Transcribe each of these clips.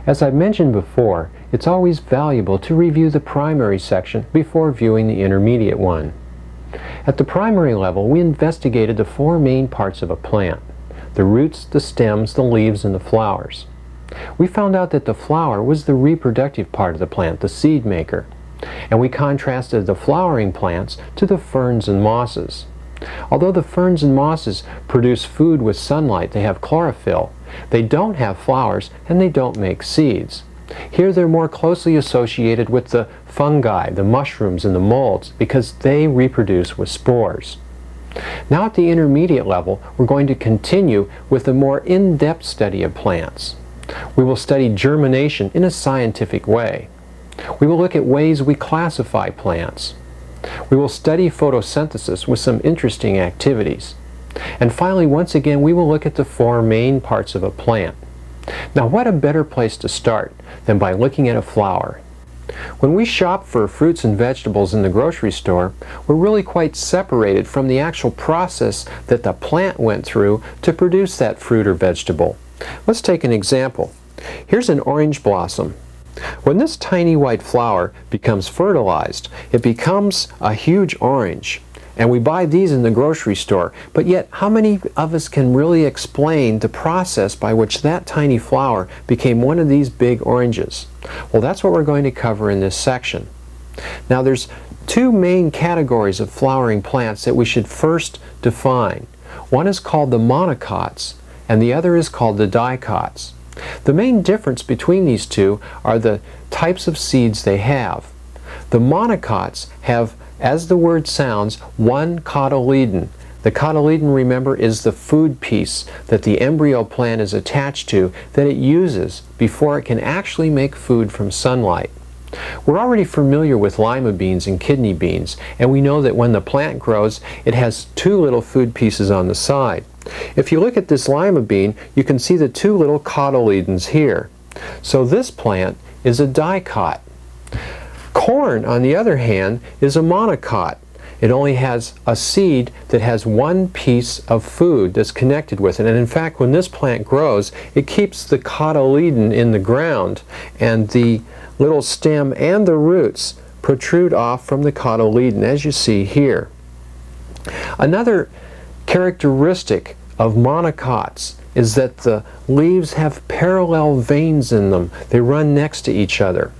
As I've mentioned before, it's always valuable to review the primary section before viewing the intermediate one. At the primary level, we investigated the four main parts of a plant: the roots, the stems, the leaves, and the flowers. We found out that the flower was the reproductive part of the plant, the seed maker, and we contrasted the flowering plants to the ferns and mosses. Although the ferns and mosses produce food with sunlight, they have chlorophyll, they don't have flowers and they don't make seeds. Here they're more closely associated with the fungi, the mushrooms, and the molds because they reproduce with spores. Now at the intermediate level, we're going to continue with a more in-depth study of plants. We will study germination in a scientific way. We will look at ways we classify plants. We will study photosynthesis with some interesting activities. And finally, once again, we will look at the four main parts of a plant. Now, what a better place to start than by looking at a flower? When we shop for fruits and vegetables in the grocery store, we're really quite separated from the actual process that the plant went through to produce that fruit or vegetable. Let's take an example. Here's an orange blossom. When this tiny white flower becomes fertilized, it becomes a huge orange. And we buy these in the grocery store, but yet how many of us can really explain the process by which that tiny flower became one of these big oranges? Well, that's what we're going to cover in this section. Now there's two main categories of flowering plants that we should first define. One is called the monocots, and the other is called the dicots. The main difference between these two are the types of seeds they have. The monocots have, as the word sounds, one cotyledon. The cotyledon, remember, is the food piece that the embryo plant is attached to that it uses before it can actually make food from sunlight. We're already familiar with lima beans and kidney beans, and we know that when the plant grows, it has two little food pieces on the side. If you look at this lima bean, you can see the two little cotyledons here. So this plant is a dicot. Corn, on the other hand, is a monocot. It only has a seed that has one piece of food that's connected with it. And in fact, when this plant grows, it keeps the cotyledon in the ground, and the little stem and the roots protrude off from the cotyledon, as you see here. Another characteristic of monocots is that the leaves have parallel veins in them. They run next to each other.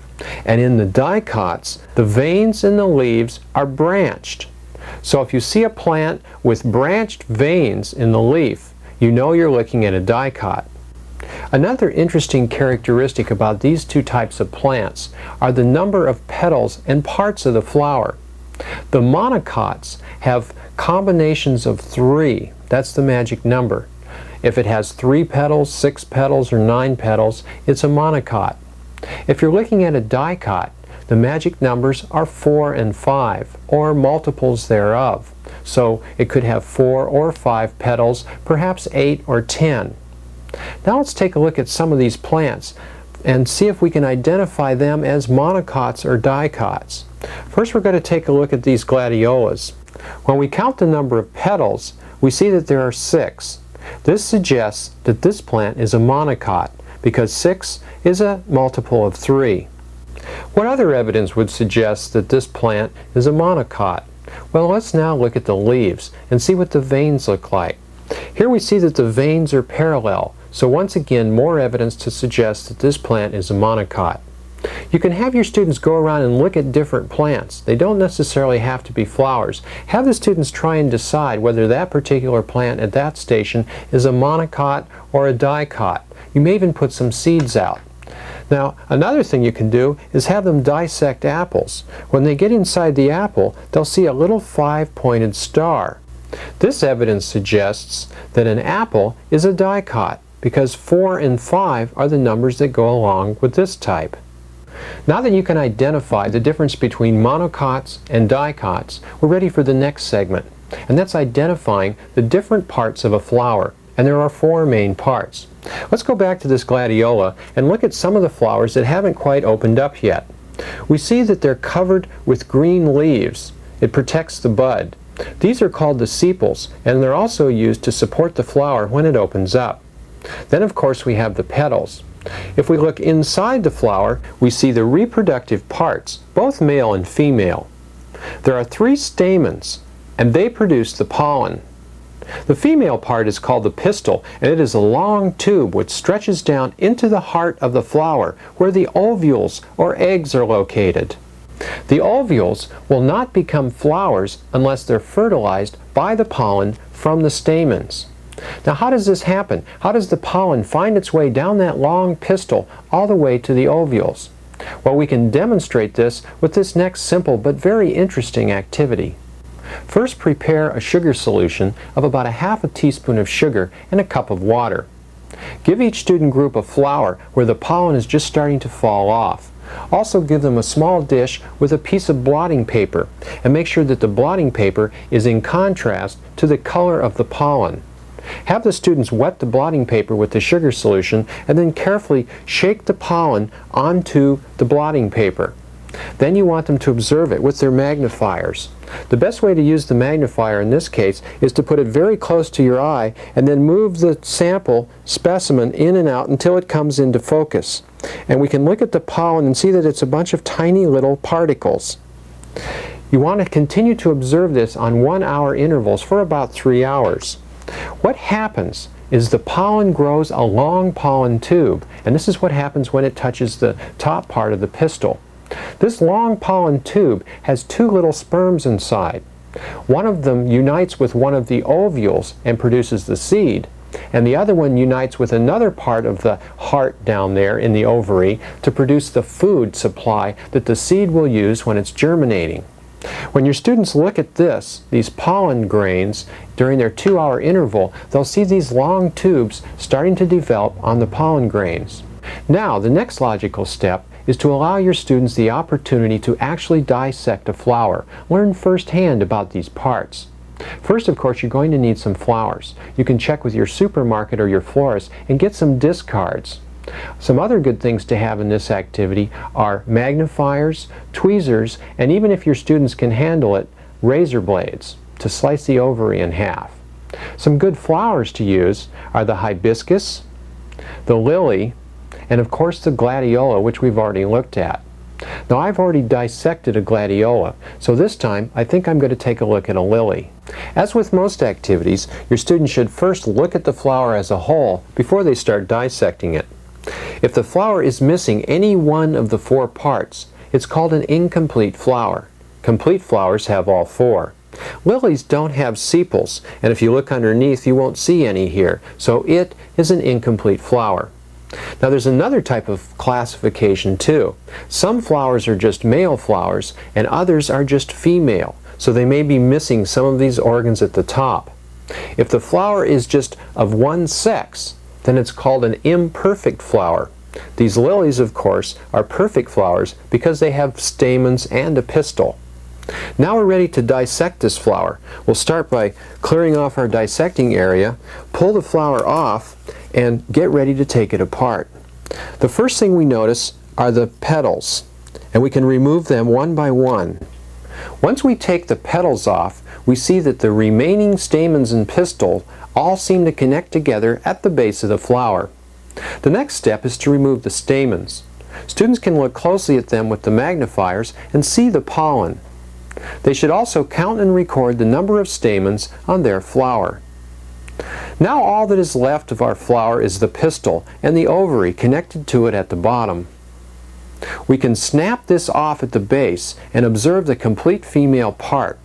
And in the dicots, the veins in the leaves are branched. So if you see a plant with branched veins in the leaf, you know you're looking at a dicot. Another interesting characteristic about these two types of plants are the number of petals and parts of the flower. The monocots have combinations of 3. That's the magic number. If it has 3 petals, 6 petals, or 9 petals, it's a monocot. If you're looking at a dicot, the magic numbers are 4 and 5, or multiples thereof. So it could have 4 or 5 petals, perhaps 8 or 10. Now let's take a look at some of these plants and see if we can identify them as monocots or dicots. First, we're going to take a look at these gladiolas. When we count the number of petals, we see that there are 6. This suggests that this plant is a monocot because 6 is a multiple of 3. What other evidence would suggest that this plant is a monocot? Well, let's now look at the leaves and see what the veins look like. Here we see that the veins are parallel, so once again more evidence to suggest that this plant is a monocot. You can have your students go around and look at different plants. They don't necessarily have to be flowers. Have the students try and decide whether that particular plant at that station is a monocot or a dicot. You may even put some seeds out. Now, another thing you can do is have them dissect apples. When they get inside the apple, they'll see a little 5-pointed star. This evidence suggests that an apple is a dicot because 4 and 5 are the numbers that go along with this type. Now that you can identify the difference between monocots and dicots, we're ready for the next segment, and that's identifying the different parts of a flower. And there are 4 main parts. Let's go back to this gladiola and look at some of the flowers that haven't quite opened up yet. We see that they're covered with green leaves. It protects the bud. These are called the sepals, and they're also used to support the flower when it opens up. Then, of course, we have the petals. If we look inside the flower, we see the reproductive parts, both male and female. There are 3 stamens, and they produce the pollen. The female part is called the pistil, and it is a long tube which stretches down into the heart of the flower, where the ovules or eggs are located. The ovules will not become flowers unless they're fertilized by the pollen from the stamens. Now, how does this happen? How does the pollen find its way down that long pistil all the way to the ovules? Well, we can demonstrate this with this next simple but very interesting activity. First, prepare a sugar solution of about ½ teaspoon of sugar and a cup of water. Give each student group a flower where the pollen is just starting to fall off. Also give them a small dish with a piece of blotting paper, and make sure that the blotting paper is in contrast to the color of the pollen. Have the students wet the blotting paper with the sugar solution and then carefully shake the pollen onto the blotting paper. Then you want them to observe it with their magnifiers. The best way to use the magnifier in this case is to put it very close to your eye and then move the sample specimen in and out until it comes into focus. And we can look at the pollen and see that it's a bunch of tiny little particles. You want to continue to observe this on 1-hour intervals for about 3 hours. What happens is the pollen grows a long pollen tube, and this is what happens when it touches the top part of the pistil. This long pollen tube has 2 little sperms inside. One of them unites with one of the ovules and produces the seed, and the other one unites with another part of the heart down there in the ovary to produce the food supply that the seed will use when it's germinating. When your students look at these pollen grains, during their 2-hour interval, they'll see these long tubes starting to develop on the pollen grains. Now, the next logical step is to allow your students the opportunity to actually dissect a flower. Learn firsthand about these parts. First, of course, you're going to need some flowers. You can check with your supermarket or your florist and get some discards. Some other good things to have in this activity are magnifiers, tweezers, and even if your students can handle it, razor blades to slice the ovary in half. Some good flowers to use are the hibiscus, the lily, and of course the gladiola, which we've already looked at. Now, I've already dissected a gladiola, so this time I think I'm going to take a look at a lily. As with most activities, your students should first look at the flower as a whole before they start dissecting it. If the flower is missing any one of the 4 parts, it's called an incomplete flower. Complete flowers have all 4. Lilies don't have sepals, and if you look underneath you won't see any here, so it is an incomplete flower. Now, there's another type of classification too. Some flowers are just male flowers and others are just female, so they may be missing some of these organs at the top. If the flower is just of one sex, then it's called an imperfect flower. These lilies, of course, are perfect flowers because they have stamens and a pistil. Now we're ready to dissect this flower. We'll start by clearing off our dissecting area, pull the flower off, and get ready to take it apart. The first thing we notice are the petals, and we can remove them one by one. Once we take the petals off, we see that the remaining stamens and pistil all seem to connect together at the base of the flower. The next step is to remove the stamens. Students can look closely at them with the magnifiers and see the pollen. They should also count and record the number of stamens on their flower. Now all that is left of our flower is the pistil and the ovary connected to it at the bottom. We can snap this off at the base and observe the complete female part.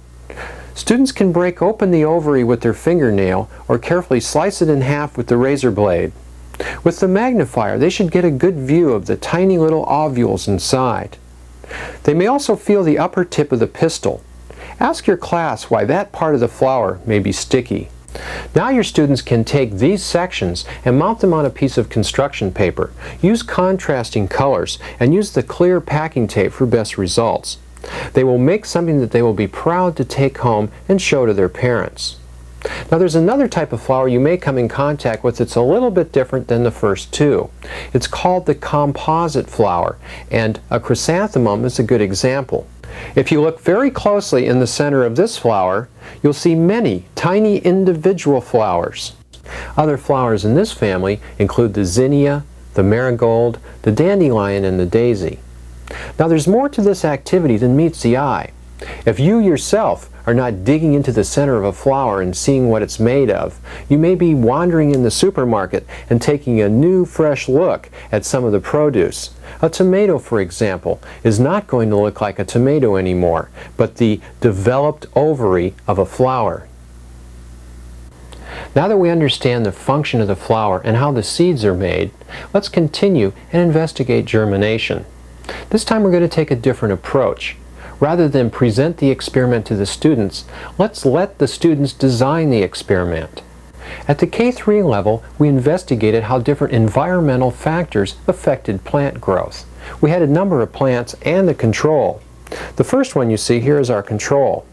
Students can break open the ovary with their fingernail or carefully slice it in half with the razor blade. With the magnifier, they should get a good view of the tiny little ovules inside. They may also feel the upper tip of the pistil. Ask your class why that part of the flower may be sticky. Now your students can take these sections and mount them on a piece of construction paper. Use contrasting colors and use the clear packing tape for best results. They will make something that they will be proud to take home and show to their parents. Now there's another type of flower you may come in contact with that's a little bit different than the first two. It's called the composite flower, and a chrysanthemum is a good example. If you look very closely in the center of this flower, you'll see many tiny individual flowers. Other flowers in this family include the zinnia, the marigold, the dandelion, and the daisy. Now there's more to this activity than meets the eye. If you yourself are not digging into the center of a flower and seeing what it's made of, you may be wandering in the supermarket and taking a new, fresh look at some of the produce. A tomato, for example, is not going to look like a tomato anymore, but the developed ovary of a flower. Now that we understand the function of the flower and how the seeds are made, let's continue and investigate germination. This time we're going to take a different approach. Rather than present the experiment to the students, let's let the students design the experiment. At the K3 level, we investigated how different environmental factors affected plant growth. We had a number of plants and a control. The first one you see here is our control.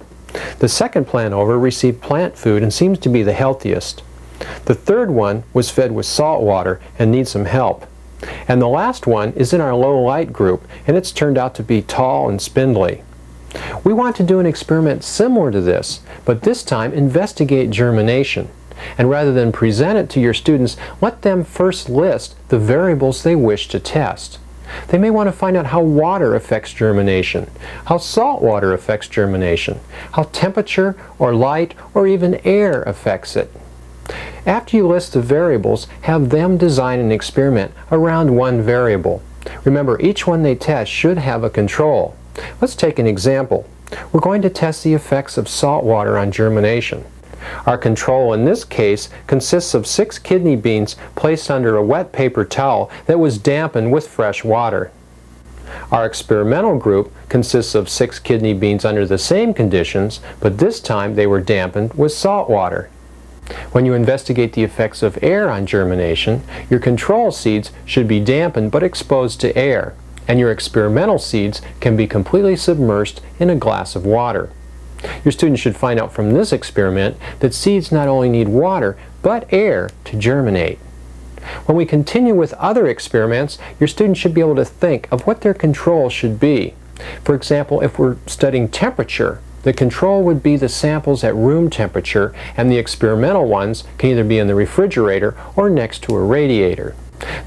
The second plant over received plant food and seems to be the healthiest. The third one was fed with salt water and needs some help. And the last one is in our low light group, and it's turned out to be tall and spindly. We want to do an experiment similar to this, but this time investigate germination. And rather than present it to your students, let them first list the variables they wish to test. They may want to find out how water affects germination, how salt water affects germination, how temperature or light or even air affects it. After you list the variables, have them design an experiment around one variable. Remember, each one they test should have a control. Let's take an example. We're going to test the effects of salt water on germination. Our control in this case consists of 6 kidney beans placed under a wet paper towel that was dampened with fresh water. Our experimental group consists of 6 kidney beans under the same conditions, but this time they were dampened with salt water. When you investigate the effects of air on germination, your control seeds should be dampened but exposed to air, and your experimental seeds can be completely submerged in a glass of water. Your students should find out from this experiment that seeds not only need water, but air to germinate. When we continue with other experiments, your students should be able to think of what their control should be. For example, if we're studying temperature, the control would be the samples at room temperature, and the experimental ones can either be in the refrigerator or next to a radiator.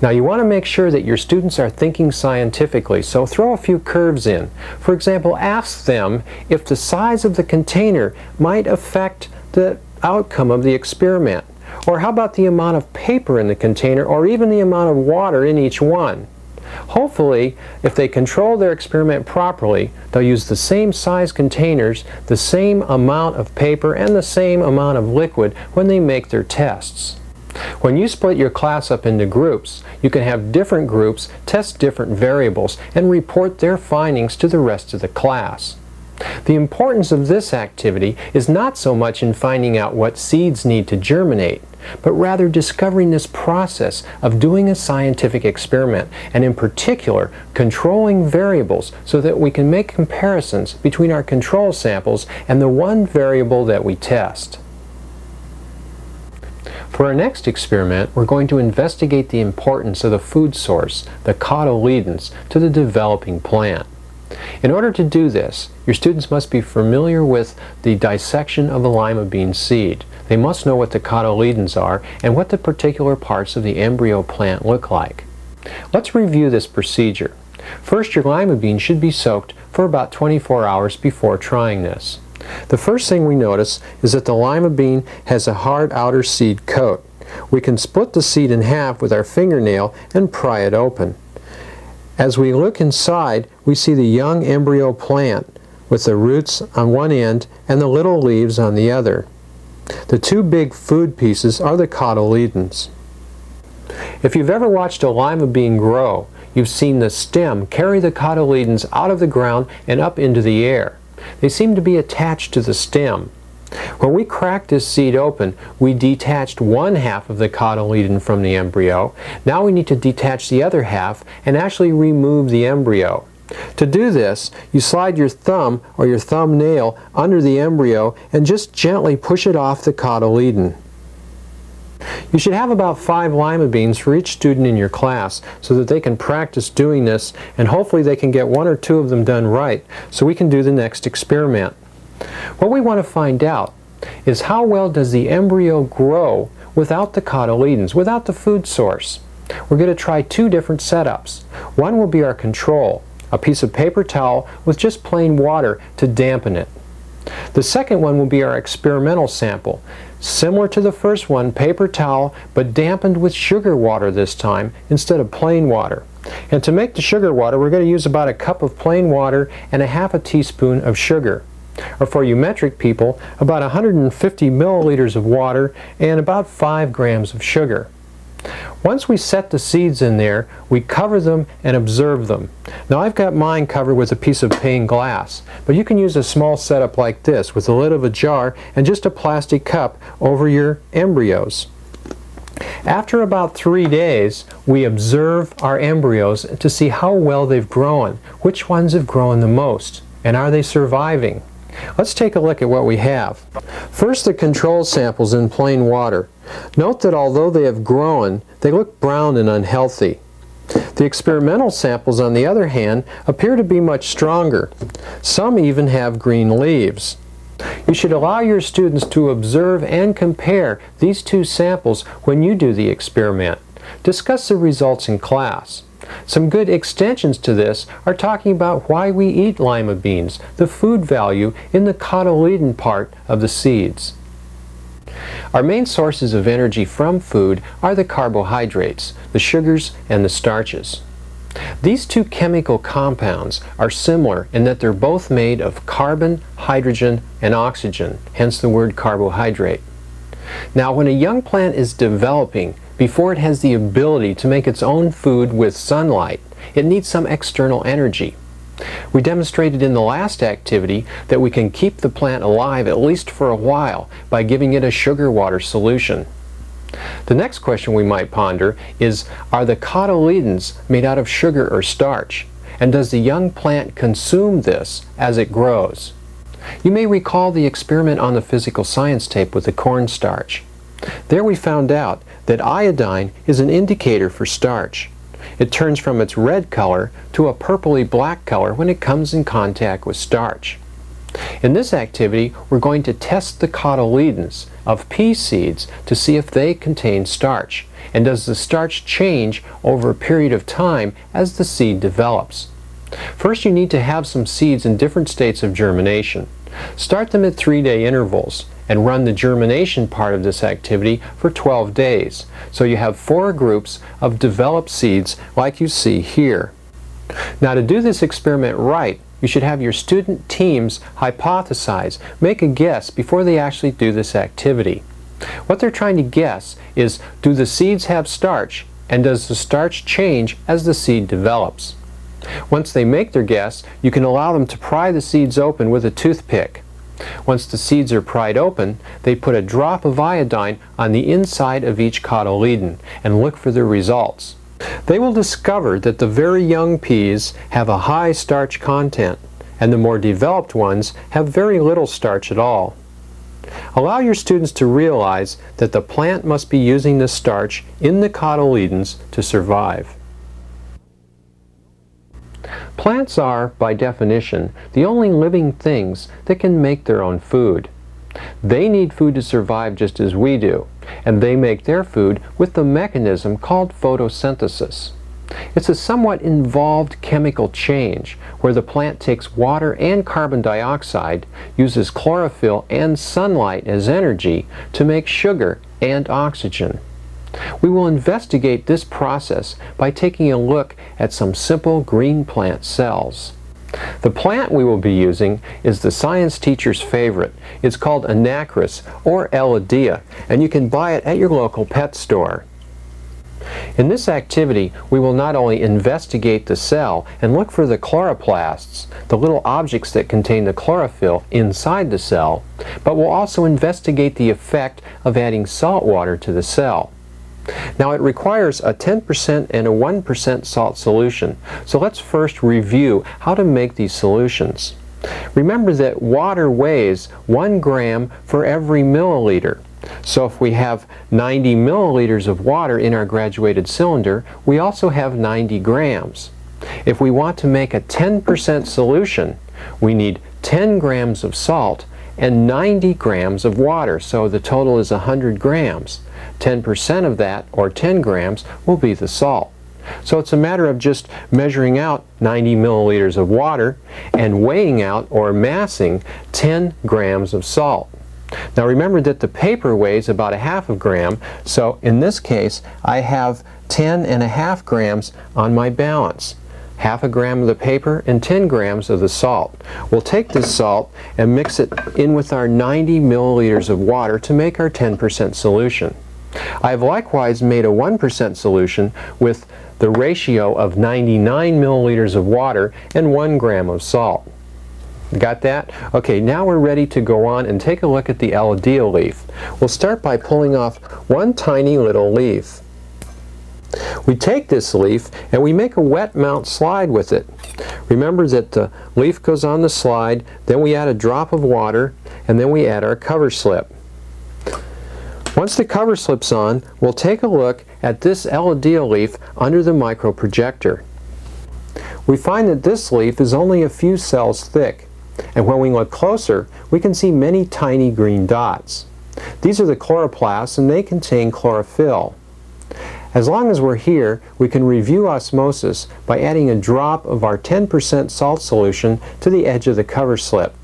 Now you want to make sure that your students are thinking scientifically, so throw a few curves in. For example, ask them if the size of the container might affect the outcome of the experiment. Or how about the amount of paper in the container, or even the amount of water in each one? Hopefully, if they control their experiment properly, they'll use the same size containers, the same amount of paper, and the same amount of liquid when they make their tests. When you split your class up into groups, you can have different groups test different variables and report their findings to the rest of the class. The importance of this activity is not so much in finding out what seeds need to germinate, but rather discovering this process of doing a scientific experiment, and in particular controlling variables so that we can make comparisons between our control samples and the one variable that we test. For our next experiment, we're going to investigate the importance of the food source, the cotyledons, to the developing plant. In order to do this, your students must be familiar with the dissection of a lima bean seed. They must know what the cotyledons are and what the particular parts of the embryo plant look like. Let's review this procedure. First, your lima bean should be soaked for about 24 hours before trying this. The first thing we notice is that the lima bean has a hard outer seed coat. We can split the seed in half with our fingernail and pry it open. As we look inside, we see the young embryo plant with the roots on one end and the little leaves on the other. The two big food pieces are the cotyledons. If you've ever watched a lima bean grow, you've seen the stem carry the cotyledons out of the ground and up into the air. They seem to be attached to the stem. When we cracked this seed open, we detached one half of the cotyledon from the embryo. Now we need to detach the other half and actually remove the embryo. To do this, you slide your thumb or your thumbnail under the embryo and just gently push it off the cotyledon. You should have about 5 lima beans for each student in your class so that they can practice doing this, and hopefully they can get 1 or 2 of them done right so we can do the next experiment. What we want to find out is how well does the embryo grow without the cotyledons, without the food source. We're going to try two different setups. One will be our control, a piece of paper towel with just plain water to dampen it. The second one will be our experimental sample. Similar to the first one, paper towel, but dampened with sugar water this time instead of plain water. And to make the sugar water, we're going to use about a cup of plain water and a half a teaspoon of sugar. Or for you metric people, about 150 milliliters of water and about 5 grams of sugar. Once we set the seeds in there, we cover them and observe them. Now I've got mine covered with a piece of pane glass, but you can use a small setup like this with the lid of a jar and just a plastic cup over your embryos. After about 3 days, we observe our embryos to see how well they've grown, which ones have grown the most, and are they surviving. Let's take a look at what we have. First, the control samples in plain water. Note that although they have grown, they look brown and unhealthy. The experimental samples, on the other hand, appear to be much stronger. Some even have green leaves. You should allow your students to observe and compare these two samples when you do the experiment. Discuss the results in class. Some good extensions to this are talking about why we eat lima beans, the food value in the cotyledon part of the seeds. Our main sources of energy from food are the carbohydrates, the sugars, and the starches. These two chemical compounds are similar in that they're both made of carbon, hydrogen, and oxygen, hence the word carbohydrate. Now, when a young plant is developing, before it has the ability to make its own food with sunlight, it needs some external energy. We demonstrated in the last activity that we can keep the plant alive at least for a while by giving it a sugar water solution. The next question we might ponder is, are the cotyledons made out of sugar or starch? And does the young plant consume this as it grows? You may recall the experiment on the physical science tape with the cornstarch. There we found out that iodine is an indicator for starch. It turns from its red color to a purpley black color when it comes in contact with starch. In this activity, we're going to test the cotyledons of pea seeds to see if they contain starch, and does the starch change over a period of time as the seed develops. First, you need to have some seeds in different states of germination. Start them at 3-day intervals and run the germination part of this activity for 12 days. So you have 4 groups of developed seeds like you see here. Now, to do this experiment right, you should have your student teams hypothesize, make a guess before they actually do this activity. What they're trying to guess is, do the seeds have starch, and does the starch change as the seed develops? Once they make their guess, you can allow them to pry the seeds open with a toothpick. Once the seeds are pried open, they put a drop of iodine on the inside of each cotyledon and look for the results. They will discover that the very young peas have a high starch content, and the more developed ones have very little starch at all. Allow your students to realize that the plant must be using the starch in the cotyledons to survive. Plants are, by definition, the only living things that can make their own food. They need food to survive just as we do, and they make their food with the mechanism called photosynthesis. It's a somewhat involved chemical change where the plant takes water and carbon dioxide, uses chlorophyll and sunlight as energy to make sugar and oxygen. We will investigate this process by taking a look at some simple green plant cells. The plant we will be using is the science teacher's favorite. It's called Anacris or Elodea, and you can buy it at your local pet store. In this activity, we will not only investigate the cell and look for the chloroplasts, the little objects that contain the chlorophyll inside the cell, but we'll also investigate the effect of adding salt water to the cell. Now, it requires a 10% and a 1% salt solution, so let's first review how to make these solutions. Remember that water weighs 1 gram for every milliliter. So if we have 90 milliliters of water in our graduated cylinder, we also have 90 grams. If we want to make a 10% solution, we need 10 grams of salt and 90 grams of water, so the total is 100 grams. 10% of that, or 10 grams, will be the salt. So it's a matter of just measuring out 90 milliliters of water and weighing out or massing 10 grams of salt. Now remember that the paper weighs about a half a gram, so in this case I have 10.5 grams on my balance. Half a gram of the paper and 10 grams of the salt. We'll take this salt and mix it in with our 90 milliliters of water to make our 10% solution. I have likewise made a 1% solution with the ratio of 99 milliliters of water and 1 gram of salt. Got that? Okay, now we're ready to go on and take a look at the Elodea leaf. We'll start by pulling off one tiny little leaf. We take this leaf and we make a wet mount slide with it. Remember that the leaf goes on the slide, then we add a drop of water, and then we add our cover slip. Once the cover slip's on, we'll take a look at this Elodea leaf under the microprojector. We find that this leaf is only a few cells thick, and when we look closer, we can see many tiny green dots. These are the chloroplasts, and they contain chlorophyll. As long as we're here, we can review osmosis by adding a drop of our 10% salt solution to the edge of the cover slip.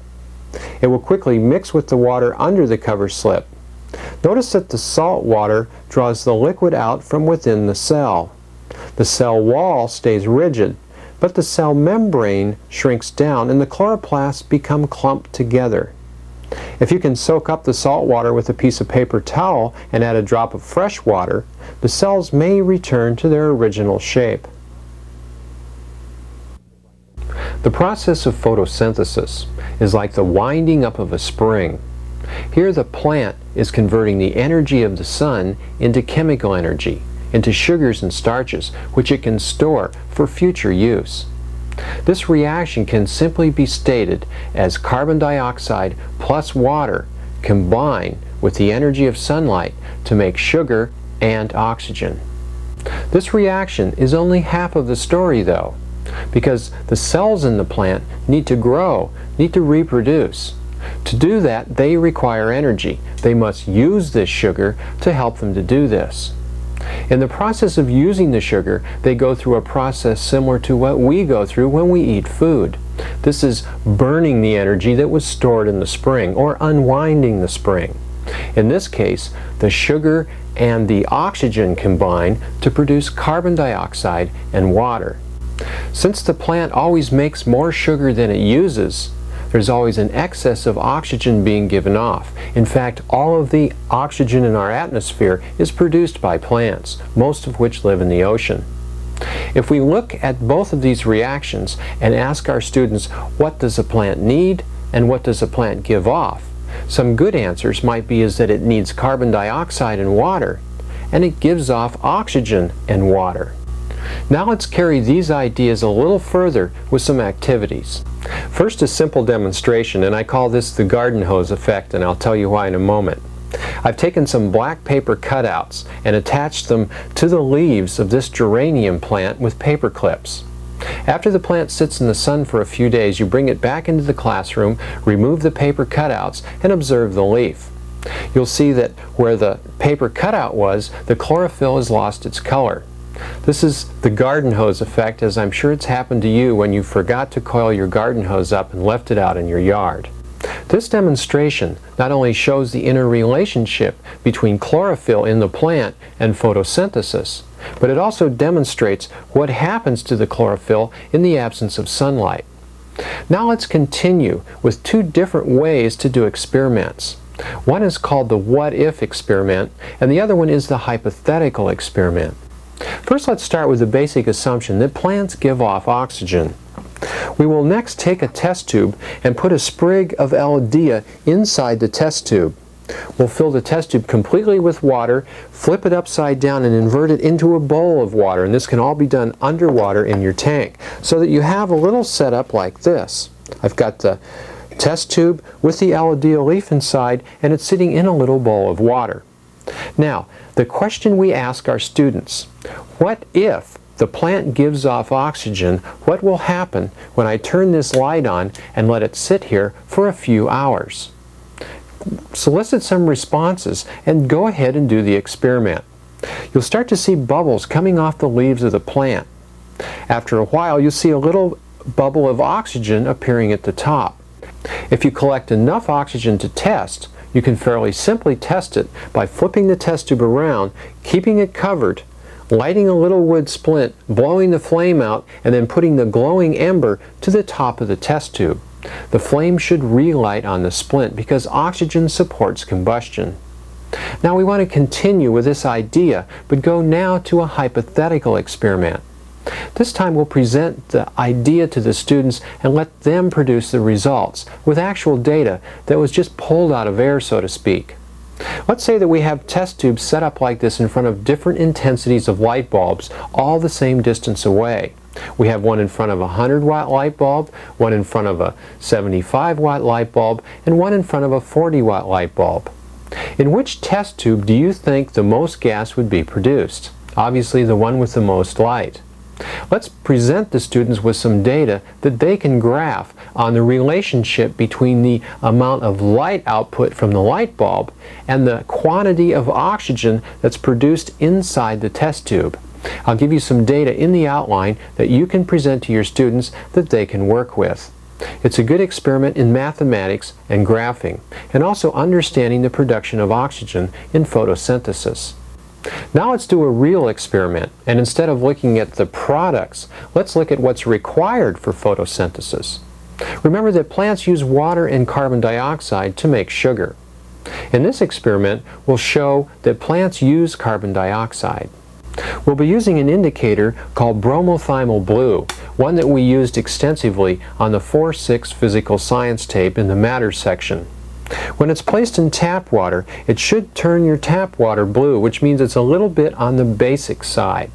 It will quickly mix with the water under the cover slip. Notice that the salt water draws the liquid out from within the cell. The cell wall stays rigid, but the cell membrane shrinks down and the chloroplasts become clumped together. If you can soak up the salt water with a piece of paper towel and add a drop of fresh water, the cells may return to their original shape. The process of photosynthesis is like the winding up of a spring. Here the plant is converting the energy of the sun into chemical energy, into sugars and starches, which it can store for future use. This reaction can simply be stated as carbon dioxide plus water combine with the energy of sunlight to make sugar and oxygen. This reaction is only half of the story though, because the cells in the plant need to grow, need to reproduce. To do that, they require energy. They must use this sugar to help them to do this. In the process of using the sugar, they go through a process similar to what we go through when we eat food. This is burning the energy that was stored in the spring, or unwinding the spring. In this case, the sugar and the oxygen combine to produce carbon dioxide and water. Since the plant always makes more sugar than it uses, there's always an excess of oxygen being given off. In fact, all of the oxygen in our atmosphere is produced by plants, most of which live in the ocean. If we look at both of these reactions and ask our students, what does a plant need and what does a plant give off? Some good answers might be is that it needs carbon dioxide and water, and it gives off oxygen and water. Now let's carry these ideas a little further with some activities. First, a simple demonstration, and I call this the garden hose effect, and I'll tell you why in a moment. I've taken some black paper cutouts and attached them to the leaves of this geranium plant with paper clips. After the plant sits in the sun for a few days, you bring it back into the classroom, remove the paper cutouts, and observe the leaf. You'll see that where the paper cutout was, the chlorophyll has lost its color. This is the garden hose effect, as I'm sure it's happened to you when you forgot to coil your garden hose up and left it out in your yard. This demonstration not only shows the interrelationship between chlorophyll in the plant and photosynthesis, but it also demonstrates what happens to the chlorophyll in the absence of sunlight. Now let's continue with two different ways to do experiments. One is called the what-if experiment, and the other one is the hypothetical experiment. First, let's start with the basic assumption that plants give off oxygen. We will next take a test tube and put a sprig of Elodea inside the test tube. We'll fill the test tube completely with water, flip it upside down and invert it into a bowl of water, and this can all be done underwater in your tank, so that you have a little setup like this. I've got the test tube with the Elodea leaf inside, and it's sitting in a little bowl of water. Now, the question we ask our students, what if the plant gives off oxygen, what will happen when I turn this light on and let it sit here for a few hours? solicit some responses and go ahead and do the experiment. You'll start to see bubbles coming off the leaves of the plant. After a while, you'll see a little bubble of oxygen appearing at the top. If you collect enough oxygen to test, you can fairly simply test it by flipping the test tube around, keeping it covered, lighting a little wood splint, blowing the flame out, and then putting the glowing ember to the top of the test tube. The flame should relight on the splint because oxygen supports combustion. Now we want to continue with this idea, but go now to a hypothetical experiment. This time we'll present the idea to the students and let them produce the results with actual data that was just pulled out of air, so to speak. Let's say that we have test tubes set up like this in front of different intensities of light bulbs, all the same distance away. We have one in front of a 100-watt light bulb, one in front of a 75-watt light bulb, and one in front of a 40-watt light bulb. In which test tube do you think the most gas would be produced? Obviously the one with the most light. Let's present the students with some data that they can graph on the relationship between the amount of light output from the light bulb and the quantity of oxygen that's produced inside the test tube. I'll give you some data in the outline that you can present to your students that they can work with. It's a good experiment in mathematics and graphing, and also understanding the production of oxygen in photosynthesis. Now let's do a real experiment, and instead of looking at the products, let's look at what's required for photosynthesis. Remember that plants use water and carbon dioxide to make sugar. In this experiment, we'll show that plants use carbon dioxide. We'll be using an indicator called bromothymol blue, one that we used extensively on the 4-6 physical science tape in the matter section. When it's placed in tap water, it should turn your tap water blue, which means it's a little bit on the basic side.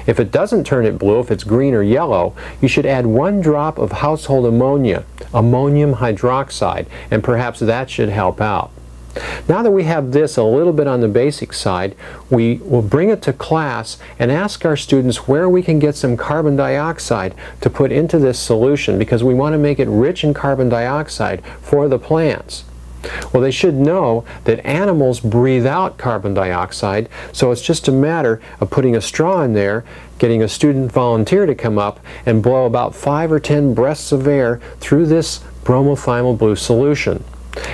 If it doesn't turn it blue, if it's green or yellow, you should add 1 drop of household ammonia, ammonium hydroxide, and perhaps that should help out. Now that we have this a little bit on the basic side, we will bring it to class and ask our students where we can get some carbon dioxide to put into this solution, because we want to make it rich in carbon dioxide for the plants. Well, they should know that animals breathe out carbon dioxide, so it's just a matter of putting a straw in there, getting a student volunteer to come up and blow about 5 or 10 breaths of air through this bromothymol blue solution.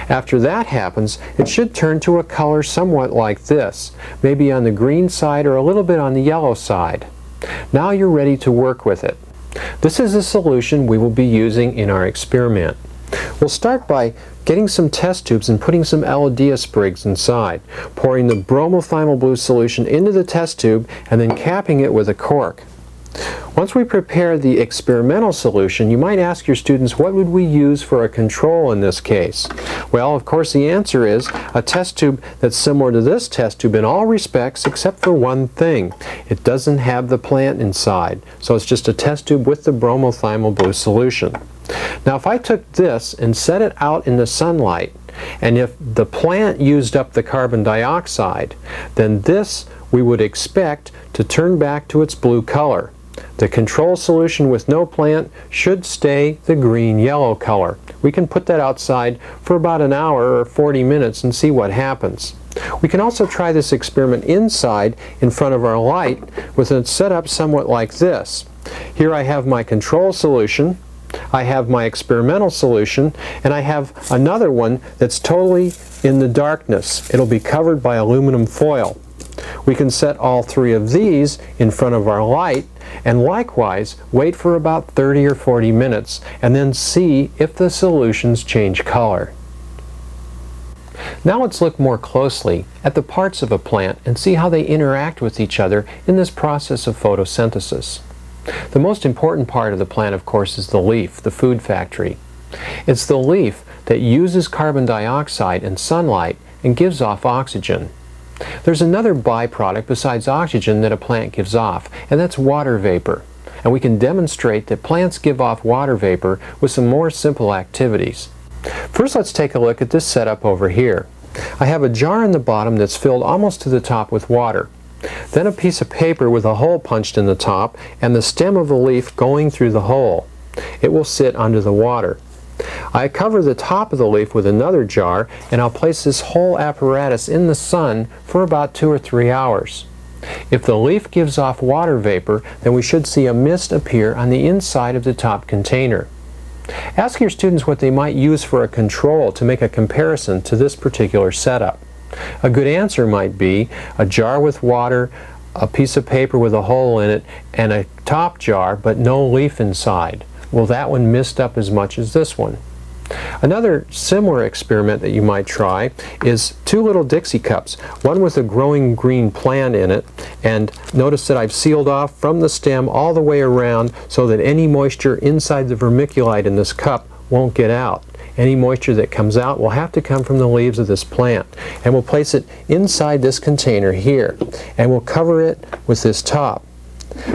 After that happens, it should turn to a color somewhat like this, maybe on the green side or a little bit on the yellow side. Now you're ready to work with it. This is the solution we will be using in our experiment. We'll start by getting some test tubes and putting some Elodea sprigs inside, pouring the bromothymol blue solution into the test tube and then capping it with a cork. Once we prepare the experimental solution, you might ask your students, what would we use for a control in this case? Well, of course the answer is a test tube that's similar to this test tube in all respects except for one thing. It doesn't have the plant inside, so it's just a test tube with the bromothymol blue solution. Now if I took this and set it out in the sunlight, and if the plant used up the carbon dioxide, then this we would expect to turn back to its blue color. The control solution with no plant should stay the green-yellow color. We can put that outside for about an hour or 40 minutes and see what happens. We can also try this experiment inside in front of our light with it set up somewhat like this. Here I have my control solution, I have my experimental solution, and I have another one that's totally in the darkness. It'll be covered by aluminum foil. We can set all 3 of these in front of our light and likewise wait for about 30 or 40 minutes and then see if the solutions change color. Now let's look more closely at the parts of a plant and see how they interact with each other in this process of photosynthesis. The most important part of the plant, of course, is the leaf, the food factory. It's the leaf that uses carbon dioxide and sunlight and gives off oxygen. There's another byproduct besides oxygen that a plant gives off, and that's water vapor. And we can demonstrate that plants give off water vapor with some more simple activities. First, let's take a look at this setup over here. I have a jar in the bottom that's filled almost to the top with water. Then a piece of paper with a hole punched in the top and the stem of the leaf going through the hole. It will sit under the water. I cover the top of the leaf with another jar, and I'll place this whole apparatus in the sun for about 2 or 3 hours. If the leaf gives off water vapor, then we should see a mist appear on the inside of the top container. Ask your students what they might use for a control to make a comparison to this particular setup. A good answer might be a jar with water, a piece of paper with a hole in it, and a top jar but no leaf inside. Will that one mist up as much as this one? Another similar experiment that you might try is 2 little Dixie cups, one with a growing green plant in it, and notice that I've sealed off from the stem all the way around so that any moisture inside the vermiculite in this cup won't get out. Any moisture that comes out will have to come from the leaves of this plant. And we'll place it inside this container here, and we'll cover it with this top.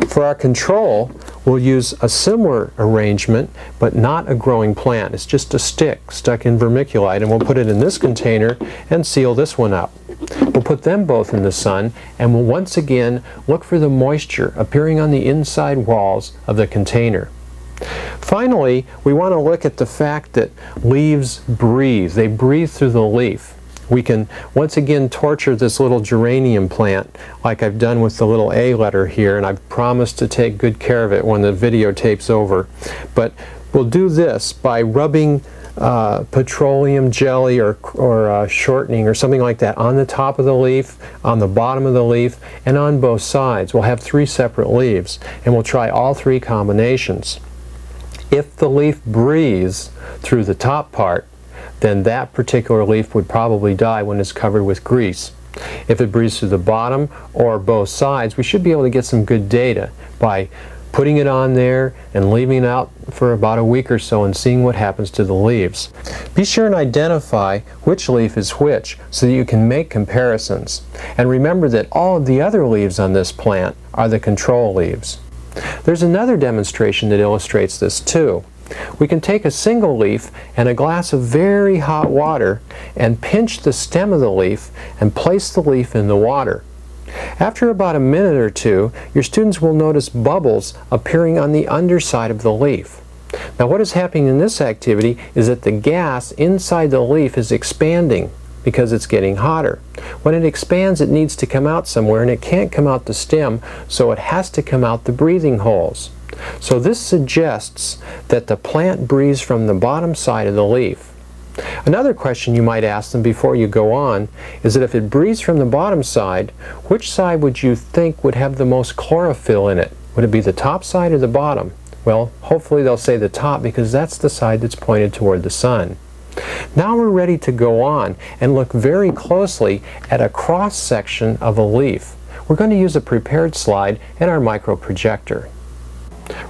For our control, we'll use a similar arrangement, but not a growing plant. It's just a stick stuck in vermiculite, and we'll put it in this container and seal this one up. We'll put them both in the sun, and we'll once again look for the moisture appearing on the inside walls of the container. Finally, we want to look at the fact that leaves breathe. They breathe through the leaf. We can once again torture this little geranium plant like I've done with the little A letter here, and I've promised to take good care of it when the videotape's over. But we'll do this by rubbing petroleum jelly or shortening or something like that on the top of the leaf, on the bottom of the leaf, and on both sides. We'll have 3 separate leaves, and we'll try all 3 combinations. If the leaf breathes through the top part, then that particular leaf would probably die when it's covered with grease. If it breathes through the bottom or both sides, we should be able to get some good data by putting it on there and leaving it out for about a week or so and seeing what happens to the leaves. Be sure and identify which leaf is which so that you can make comparisons. And remember that all of the other leaves on this plant are the control leaves. There's another demonstration that illustrates this too. We can take a single leaf and a glass of very hot water and pinch the stem of the leaf and place the leaf in the water. After about a minute or 2, your students will notice bubbles appearing on the underside of the leaf. Now what is happening in this activity is that the gas inside the leaf is expanding because it's getting hotter. When it expands, it needs to come out somewhere, and it can't come out the stem, so it has to come out the breathing holes. So this suggests that the plant breathes from the bottom side of the leaf. Another question you might ask them before you go on is that if it breathes from the bottom side, which side would you think would have the most chlorophyll in it? Would it be the top side or the bottom? Well, hopefully they'll say the top because that's the side that's pointed toward the sun. Now we're ready to go on and look very closely at a cross-section of a leaf. We're going to use a prepared slide and our microprojector.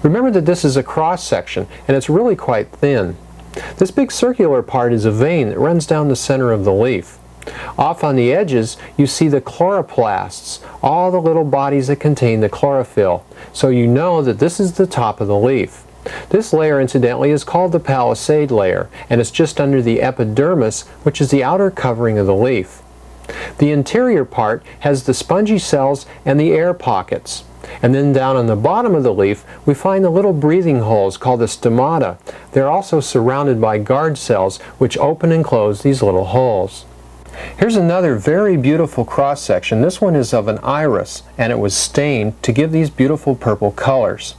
Remember that this is a cross-section, and it's really quite thin. This big circular part is a vein that runs down the center of the leaf. Off on the edges, you see the chloroplasts, all the little bodies that contain the chlorophyll. So you know that this is the top of the leaf. This layer, incidentally, is called the palisade layer, and it's just under the epidermis, which is the outer covering of the leaf. The interior part has the spongy cells and the air pockets. And then down on the bottom of the leaf, we find the little breathing holes called the stomata. They're also surrounded by guard cells, which open and close these little holes. Here's another very beautiful cross-section. This one is of an iris, and it was stained to give these beautiful purple colors.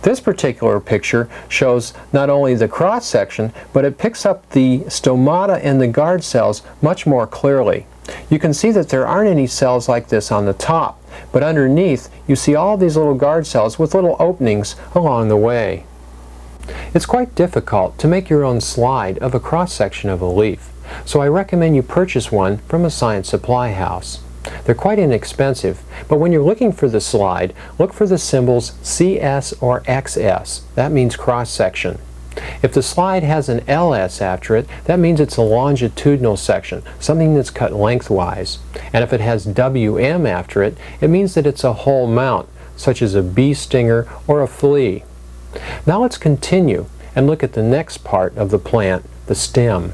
This particular picture shows not only the cross-section, but it picks up the stomata and the guard cells much more clearly. You can see that there aren't any cells like this on the top, but underneath you see all these little guard cells with little openings along the way. It's quite difficult to make your own slide of a cross-section of a leaf, so I recommend you purchase one from a science supply house. They're quite inexpensive, but when you're looking for the slide, look for the symbols CS or XS. That means cross-section. If the slide has an LS after it, that means it's a longitudinal section, something that's cut lengthwise. And if it has WM after it, it means that it's a whole mount, such as a bee stinger or a flea. Now let's continue and look at the next part of the plant, the stem.